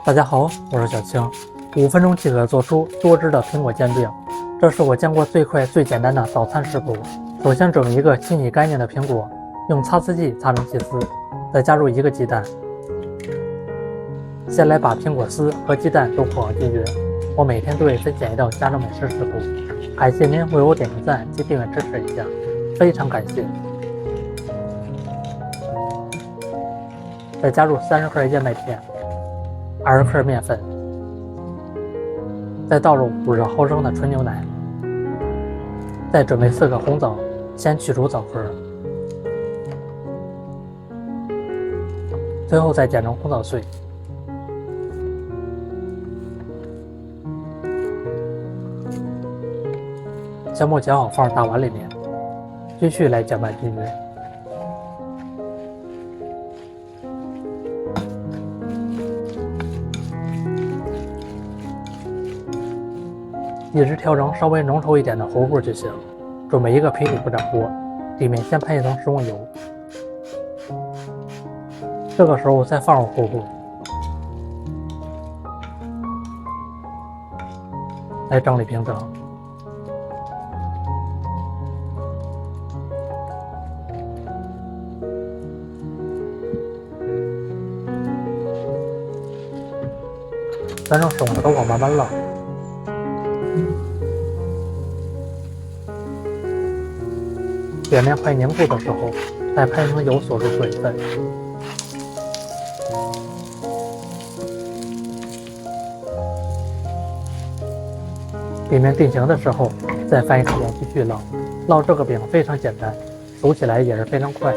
大家好，我是小青。5分钟即可做出多汁的苹果煎饼，这是我见过最快最简单的早餐食谱。首先准备一个清洗干净的苹果，用擦丝剂擦成细丝，再加入1个鸡蛋。先来把苹果丝和鸡蛋都和好均匀。我每天都会分享一道家常美食食谱，感谢您为我点个赞及订阅支持一下，非常感谢。再加入30克燕麦片，20克面粉，再倒入50毫升的纯牛奶，再准备4个红枣，先去除枣核，最后再剪成红枣碎。将末搅好放入大碗里面，继续来搅拌均匀。一直调成稍微浓稠一点的糊糊就行。准备一个平底不粘锅，里面先喷一层食用油，这个时候再放入糊糊，来整理平整。再用手指头慢慢烙。表面快凝固的时候，再喷一层油锁住水分。饼面定型的时候，再翻一个面继续烙。烙这个饼非常简单，熟起来也是非常快。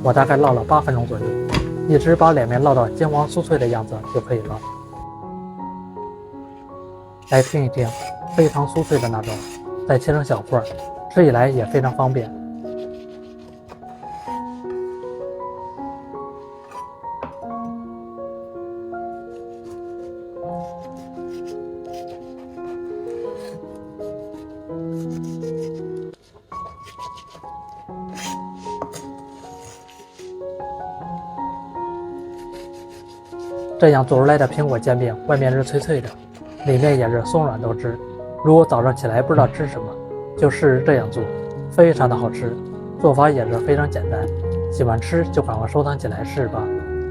我大概烙了8分钟左右，一直把两面烙到金黄酥脆的样子就可以了。来听一听，非常酥脆的那种，再切成小块，吃起来也非常方便。这样做出来的苹果煎饼，外面是脆脆的，里面也是松软多汁。如果早上起来不知道吃什么，就试试这样做，非常的好吃，做法也是非常简单。喜欢吃就赶快收藏起来试吧。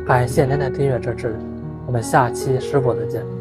感谢您的订阅支持，我们下期食谱再见。